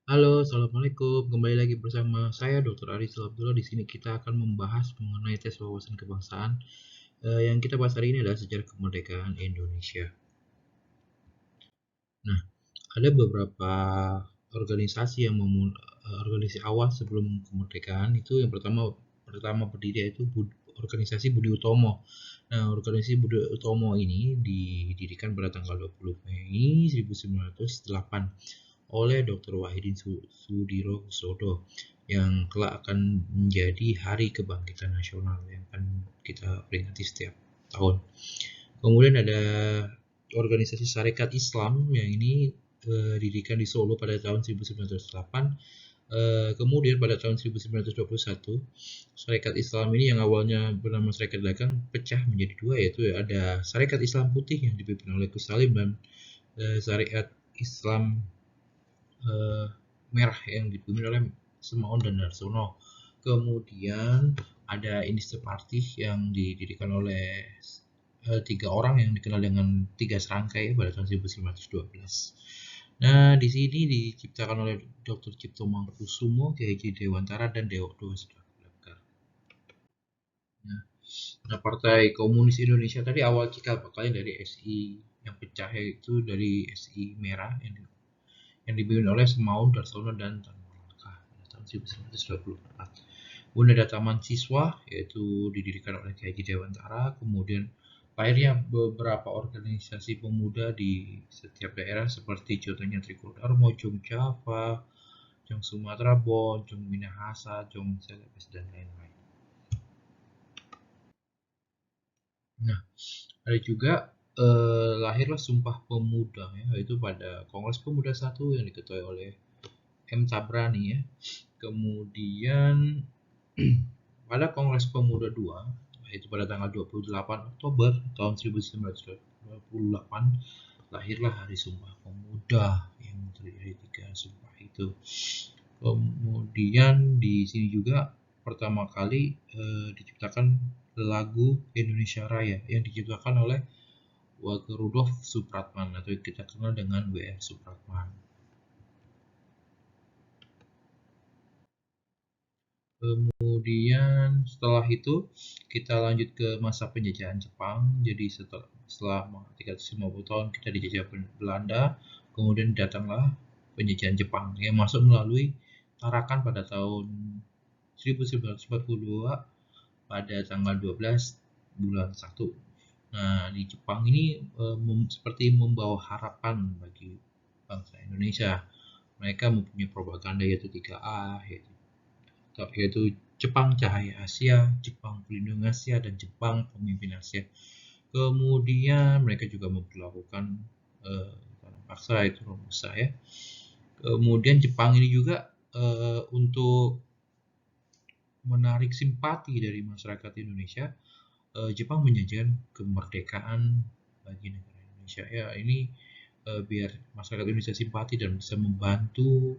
Halo, assalamualaikum. Kembali lagi bersama saya, Dr. Aris Abdullah. Di sini kita akan membahas mengenai tes wawasan kebangsaan. Yang kita bahas hari ini adalah sejarah kemerdekaan Indonesia. Nah, ada beberapa organisasi yang organisasi awal sebelum kemerdekaan itu yang pertama berdiri yaitu organisasi Budi Utomo. Nah, organisasi Budi Utomo ini didirikan pada tanggal 20 Mei 1908 oleh Dr. Wahidin Sudirohusodo yang kelak akan menjadi Hari Kebangkitan Nasional yang akan kita peringati setiap tahun. Kemudian ada organisasi Sarekat Islam yang ini didirikan di Solo pada tahun 1908. Kemudian pada tahun 1921, Sarekat Islam ini yang awalnya bernama Sarekat Dagang pecah menjadi dua, yaitu ada Sarekat Islam Putih yang dipimpin oleh Gus Salim dan Sarekat Islam Merah yang dipimpin oleh Semaun dan Darsono. Kemudian ada Inista Party yang didirikan oleh tiga orang yang dikenal dengan tiga serangkai pada tahun 1912. Nah, di sini diciptakan oleh Dr. Cipto Mangkusumo, Kiai Haji Dewantara, dan Dewa Sudakar. Nah, Partai Komunis Indonesia tadi awal cikal bakalnya dari SI yang pecah, yaitu dari SI Merah yang dipimpin oleh Semaun, Darsono, dan Tan Malaka pada tahun 1924. Kemudian ada Taman Siswa, yaitu didirikan oleh Kiai Haji Dewantara. Kemudian lahirnya beberapa organisasi pemuda di setiap daerah seperti contohnya Trikodarmo, Jong Java, Jong Sumatera Bon, Jong Minahasa, Jong Celebes, dan lain-lain. Nah, ada juga lahirlah Sumpah Pemuda, ya, yaitu pada Kongres Pemuda 1 yang diketuai oleh M. Tabrani, ya. Kemudian pada Kongres Pemuda 2, yaitu pada tanggal 28 Oktober tahun 1928, lahirlah Hari Sumpah Pemuda yang terdiri dari tiga sumpah itu. Kemudian di sini juga pertama kali diciptakan lagu Indonesia Raya yang diciptakan oleh Wage Rudolf Supratman atau yang kita kenal dengan W.R. Supratman. Kemudian setelah itu kita lanjut ke masa penjajahan Jepang. Jadi selama 350 tahun kita dijajah Belanda, kemudian datanglah penjajahan Jepang yang masuk melalui Tarakan pada tahun 1942 pada tanggal 12 bulan 1. Nah, di Jepang ini seperti membawa harapan bagi bangsa Indonesia. Mereka mempunyai propaganda yaitu 3A, yaitu Jepang Cahaya Asia, Jepang Pelindung Asia, dan Jepang Pemimpin Asia. Kemudian mereka juga memperlakukan paksa itu Romusa, ya. Kemudian Jepang ini juga untuk menarik simpati dari masyarakat Indonesia, Jepang menjanjikan kemerdekaan bagi negara Indonesia. Ya, ini biar masyarakat Indonesia simpati dan bisa membantu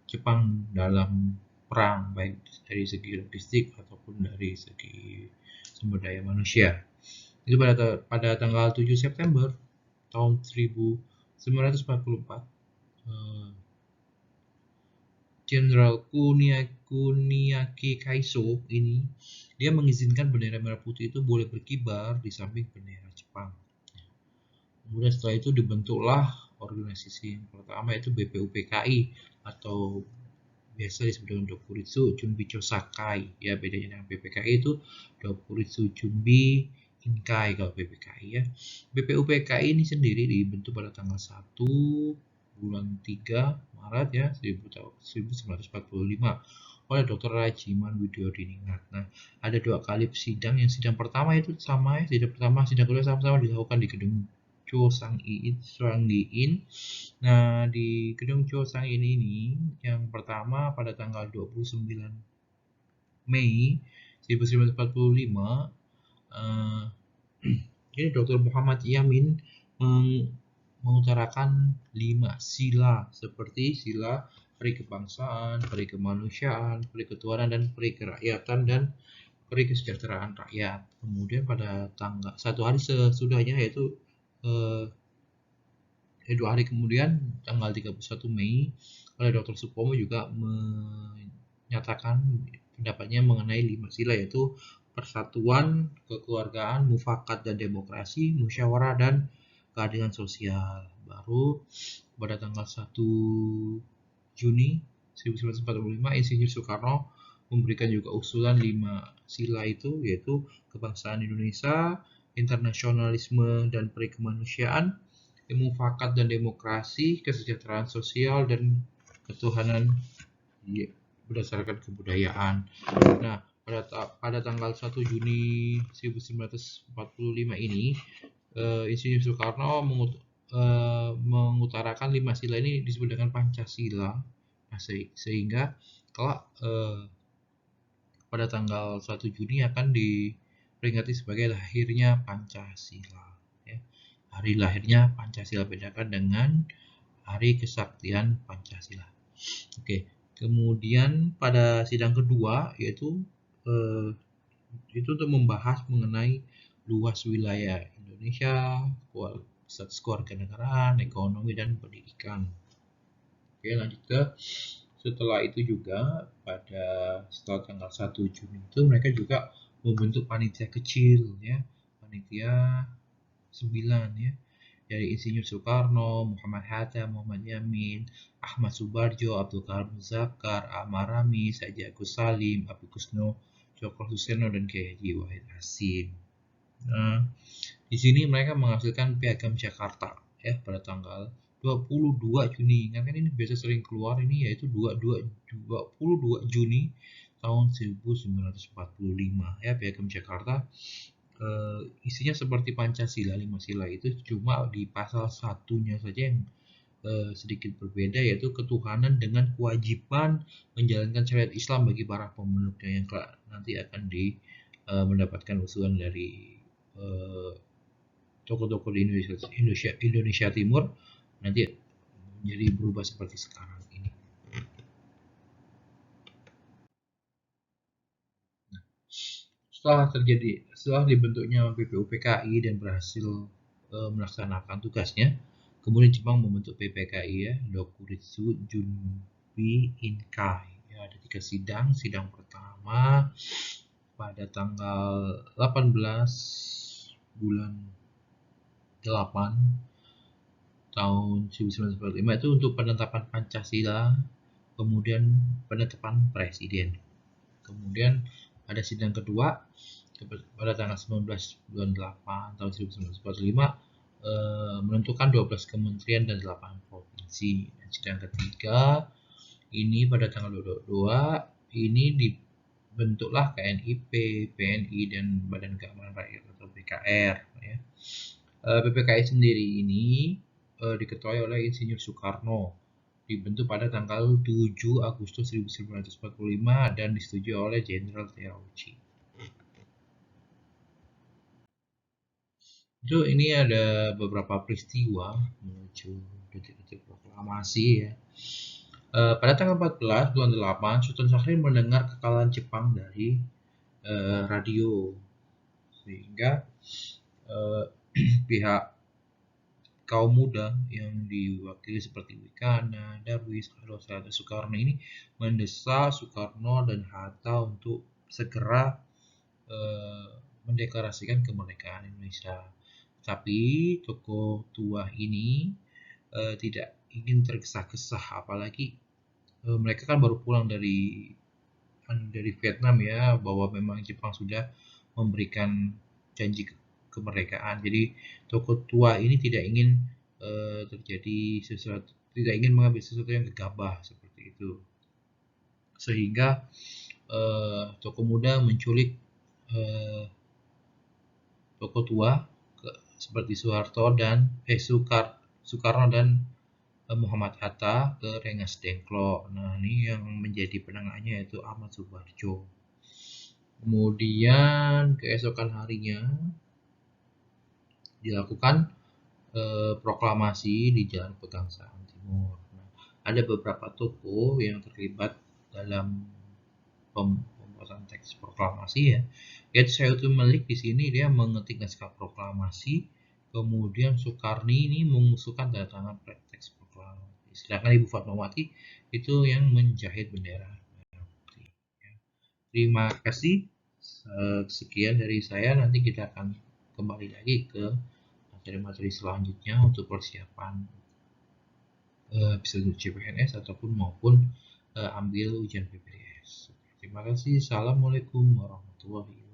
Jepang dalam perang, baik dari segi logistik ataupun dari segi sumber daya manusia. Itu pada tanggal 7 September tahun 1944, Jenderal Kuniaki Kaiso ini dia mengizinkan bendera merah putih itu boleh berkibar di samping bendera Jepang. Kemudian setelah itu dibentuklah organisasi yang pertama yaitu BPUPKI atau biasa disebut dengan Dokuritsu Chunbicho Sakai. Ya, bedanya dengan BPKI itu Dokuritsu Chunbi Inkai kalau BPKI, ya. BPUPKI ini sendiri dibentuk pada tanggal 1 bulan 3 Maret, ya, 1945 oleh Dr. Rajiman Widyodiningrat. Nah, ada dua kali sidang. Yang sidang pertama itu sama, ya, sidang kedua sama-sama dilakukan di gedung Cho Sang-in. Nah, di gedung Cho Sang-in ini yang pertama pada tanggal 29 Mei 1945, ini Dr. Muhammad Yamin mengutarakan 5 sila seperti sila peri kebangsaan, peri kemanusiaan, peri ketuhanan, dan peri kerakyatan, dan peri kesejahteraan rakyat. Kemudian pada tanggal satu hari sesudahnya, yaitu 2 hari kemudian tanggal 31 Mei oleh Dr. Supomo juga menyatakan pendapatnya mengenai 5 sila, yaitu persatuan, kekeluargaan, mufakat dan demokrasi, musyawarah dan keadilan sosial. Baru pada tanggal 1 Juni 1945 Insinyur Soekarno memberikan juga usulan 5 sila itu, yaitu kebangsaan Indonesia, internasionalisme dan perikemanusiaan, mufakat dan demokrasi, kesejahteraan sosial dan ketuhanan berdasarkan kebudayaan. Nah, pada tanggal 1 Juni 1945 ini, Insinyur Soekarno mengutarakan 5 sila ini disebut dengan Pancasila. Nah, sehingga kelak pada tanggal 1 Juni akan diperingati sebagai lahirnya Pancasila. Ya. Hari lahirnya Pancasila, bedakan dengan Hari Kesaktian Pancasila. Oke, kemudian pada sidang kedua yaitu itu untuk membahas mengenai luas wilayah Indonesia, status kewarganegaraan, ekonomi dan pendidikan. Oke, lanjut ke setelah itu juga setelah tanggal 1 Juni itu mereka juga membentuk panitia kecil ya, panitia 9 ya, dari Insinyur Soekarno, Muhammad Hatta, Muhammad Yamin, Ahmad Subarjo, Abdul Karim Muzaffar, Ahmad Rami, Said Agus Salim, Abu Kusno, Dr. Suseno dan Kiai Haji Wahid Hasim. Nah, di sini mereka menghasilkan Piagam Jakarta ya pada tanggal 22 Juni. Ingat kan ini biasa sering keluar ini, yaitu 22 Juni tahun 1945 ya, Piagam Jakarta. Isinya seperti Pancasila, 5 sila itu, cuma di pasal satunya saja yang sedikit berbeda, yaitu ketuhanan dengan kewajiban menjalankan syariat Islam bagi para pemeluknya, yang nanti akan mendapatkan usulan dari tokoh-tokoh di Indonesia Timur, nanti jadi berubah seperti sekarang ini. Setelah dibentuknya BPUPKI dan berhasil melaksanakan tugasnya, kemudian Jepang membentuk PPKI ya, Dokuritsu Junbi Inkai. Ya, ada 3 sidang. Sidang pertama pada tanggal 18 bulan 8 tahun 1945 itu untuk penetapan Pancasila, kemudian penetapan presiden. Kemudian ada sidang kedua pada tanggal 19 bulan 8 tahun 1945 menentukan 12 kementerian dan 8 provinsi. Dan sidang ketiga ini pada tanggal 22 ini dibentuklah KNIP, PNI dan Badan Keamanan Rakyat atau BKR ya. PPKI sendiri ini diketuai oleh Insinyur Soekarno, dibentuk pada tanggal 7 Agustus 1945 dan disetujui oleh Jenderal Terauchi. Itu ini ada beberapa peristiwa menuju detik-detik proklamasi ya. Pada tanggal 14 bulan 8, Sultan Syahrir mendengar kekalahan Jepang dari radio, sehingga pihak kaum muda yang diwakili seperti Wikana, Darwis, Carlos dan Soekarno ini mendesak Soekarno dan Hatta untuk segera mendeklarasikan kemerdekaan Indonesia. Tapi tokoh tua ini tidak ingin tergesa-gesa, apalagi mereka kan baru pulang dari Vietnam ya, bahwa memang Jepang sudah memberikan janji kemerdekaan. Jadi tokoh tua ini tidak ingin terjadi sesuatu, tidak ingin mengambil sesuatu yang gegabah seperti itu, sehingga tokoh muda menculik tokoh tua seperti Soekarno dan Muhammad Hatta ke Rengas Dengklok. Nah, ini yang menjadi penengahnya yaitu Ahmad Subarjo. Kemudian keesokan harinya dilakukan proklamasi di Jalan Pegangsaan Timur. Nah, ada beberapa tokoh yang terlibat dalam pembuatan teks proklamasi ya. Yaitu Sayuti Melik di sini dia mengetik naskah proklamasi, kemudian Soekarni ini mengusulkan tanda tangan teks proklamasi. Sedangkan Ibu Fatmawati itu yang menjahit bendera merah putih. Ya. Terima kasih. Sekian dari saya. Nanti kita akan kembali lagi ke materi-materi selanjutnya untuk persiapan bisa CPNS ataupun maupun ambil ujian PPDS. Terima kasih. Assalamualaikum warahmatullahi wabarakatuh.